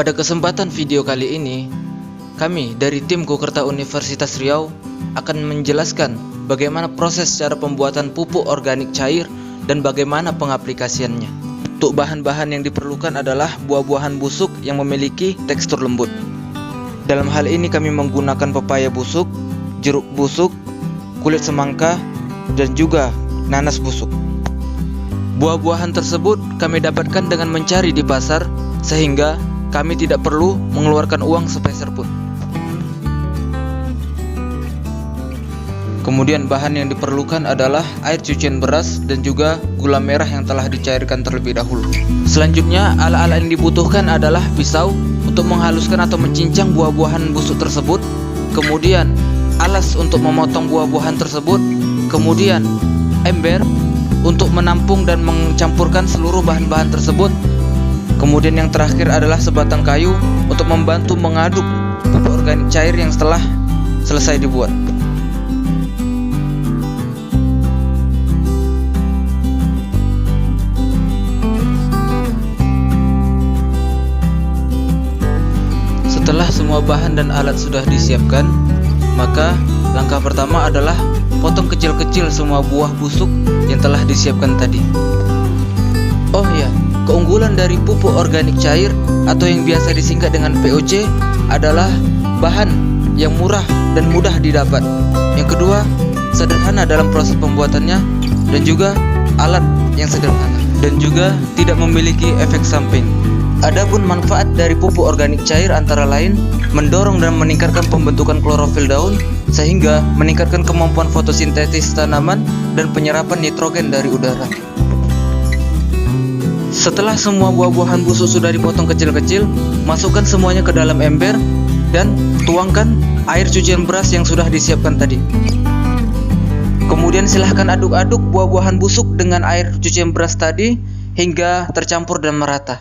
Pada kesempatan video kali ini, kami dari tim Kukerta Universitas Riau akan menjelaskan bagaimana proses cara pembuatan pupuk organik cair dan bagaimana pengaplikasiannya. Untuk bahan-bahan yang diperlukan adalah buah-buahan busuk yang memiliki tekstur lembut. Dalam hal ini kami menggunakan pepaya busuk, jeruk busuk, kulit semangka, dan juga nanas busuk. Buah-buahan tersebut kami dapatkan dengan mencari di pasar, sehingga kami tidak perlu mengeluarkan uang sepeser pun. Kemudian bahan yang diperlukan adalah air cucian beras dan juga gula merah yang telah dicairkan terlebih dahulu. Selanjutnya, alat-alat yang dibutuhkan adalah pisau untuk menghaluskan atau mencincang buah-buahan busuk tersebut, kemudian alas untuk memotong buah-buahan tersebut, kemudian ember untuk menampung dan mencampurkan seluruh bahan-bahan tersebut, kemudian yang terakhir adalah sebatang kayu untuk membantu mengaduk pupuk organik cair yang setelah selesai dibuat. Setelah semua bahan dan alat sudah disiapkan, maka langkah pertama adalah potong kecil-kecil semua buah busuk yang telah disiapkan tadi. Oh ya, keunggulan dari pupuk organik cair atau yang biasa disingkat dengan POC adalah bahan yang murah dan mudah didapat. Yang kedua, sederhana dalam proses pembuatannya, dan juga alat yang sederhana, dan juga tidak memiliki efek samping. Adapun manfaat dari pupuk organik cair antara lain mendorong dan meningkatkan pembentukan klorofil daun, sehingga meningkatkan kemampuan fotosintesis tanaman dan penyerapan nitrogen dari udara. Setelah semua buah-buahan busuk sudah dipotong kecil-kecil, masukkan semuanya ke dalam ember dan tuangkan air cucian beras yang sudah disiapkan tadi. Kemudian silahkan aduk-aduk buah-buahan busuk dengan air cucian beras tadi hingga tercampur dan merata.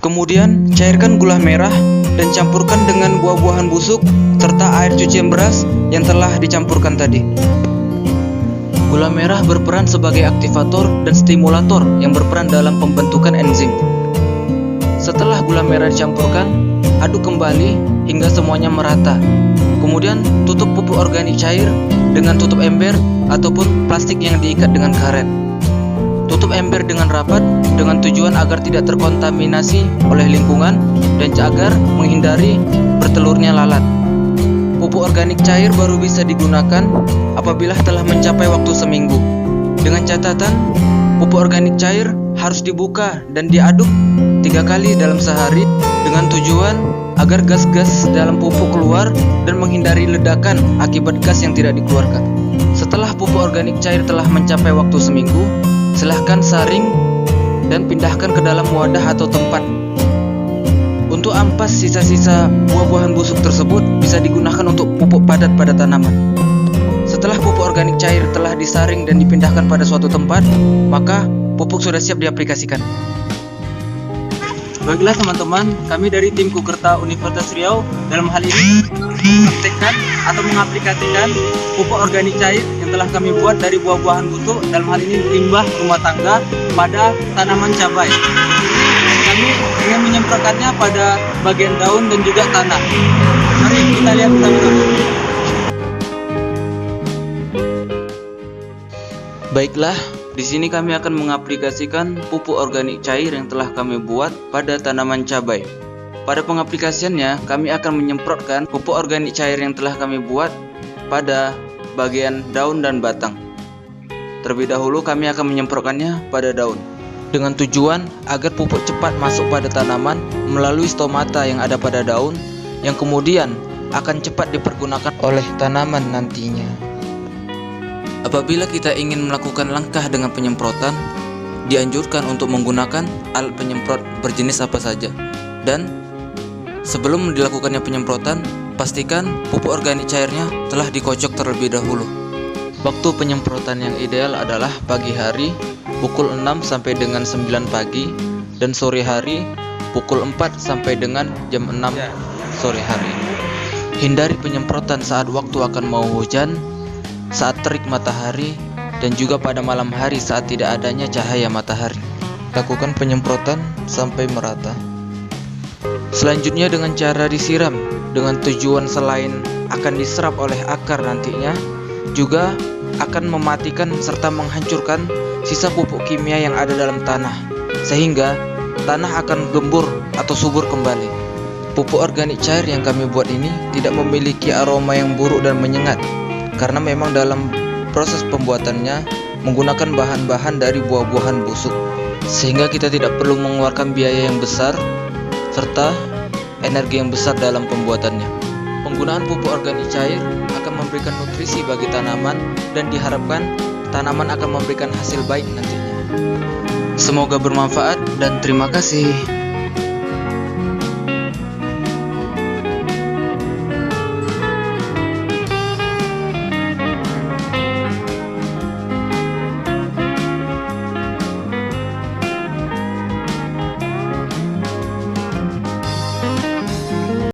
Kemudian cairkan gula merah dan campurkan dengan buah-buahan busuk serta air cucian beras yang telah dicampurkan tadi. Gula merah berperan sebagai aktivator dan stimulator yang berperan dalam pembentukan enzim. Setelah gula merah dicampurkan, aduk kembali hingga semuanya merata. Kemudian tutup pupuk organik cair dengan tutup ember ataupun plastik yang diikat dengan karet. Tutup ember dengan rapat dengan tujuan agar tidak terkontaminasi oleh lingkungan dan agar menghindari bertelurnya lalat. Pupuk organik cair baru bisa digunakan apabila telah mencapai waktu seminggu. Dengan catatan, pupuk organik cair harus dibuka dan diaduk 3 kali dalam sehari dengan tujuan agar gas-gas dalam pupuk keluar dan menghindari ledakan akibat gas yang tidak dikeluarkan. Setelah pupuk organik cair telah mencapai waktu seminggu, silahkan saring dan pindahkan ke dalam wadah atau tempat. Untuk ampas sisa-sisa buah-buahan busuk tersebut bisa digunakan untuk pupuk padat pada tanaman. Setelah pupuk organik cair telah disaring dan dipindahkan pada suatu tempat, maka pupuk sudah siap diaplikasikan. Baiklah teman-teman, kami dari tim Kukerta Universitas Riau dalam hal ini mempraktikkan atau mengaplikasikan pupuk organik cair yang telah kami buat dari buah-buahan busuk, dalam hal ini limbah rumah tangga, pada tanaman cabai. Kami ingin menyemprotkannya pada bagian daun dan juga tanah. Mari kita lihat bersama-sama. Baiklah, di sini kami akan mengaplikasikan pupuk organik cair yang telah kami buat pada tanaman cabai. Pada pengaplikasiannya, kami akan menyemprotkan pupuk organik cair yang telah kami buat pada bagian daun dan batang. Terlebih dahulu kami akan menyemprotkannya pada daun, dengan tujuan agar pupuk cepat masuk pada tanaman melalui stomata yang ada pada daun, yang kemudian akan cepat dipergunakan oleh tanaman nantinya. Apabila kita ingin melakukan langkah dengan penyemprotan, dianjurkan untuk menggunakan alat penyemprot berjenis apa saja. Dan sebelum dilakukannya penyemprotan, pastikan pupuk organik cairnya telah dikocok terlebih dahulu. Waktu penyemprotan yang ideal adalah pagi hari pukul 6 sampai dengan 9 pagi, dan sore hari pukul 4 sampai dengan jam 6 sore hari. Hindari penyemprotan saat waktu akan mau hujan, saat terik matahari, dan juga pada malam hari saat tidak adanya cahaya matahari. Lakukan penyemprotan sampai merata. Selanjutnya dengan cara disiram, dengan tujuan selain akan diserap oleh akar nantinya, juga akan mematikan serta menghancurkan sisa pupuk kimia yang ada dalam tanah, sehingga tanah akan gembur atau subur kembali. Pupuk organik cair yang kami buat ini tidak memiliki aroma yang buruk dan menyengat, karena memang dalam proses pembuatannya menggunakan bahan-bahan dari buah-buahan busuk, sehingga kita tidak perlu mengeluarkan biaya yang besar serta energi yang besar dalam pembuatannya. Penggunaan pupuk organik cair akan memberikan nutrisi bagi tanaman dan diharapkan tanaman akan memberikan hasil baik nantinya. Semoga bermanfaat dan terima kasih.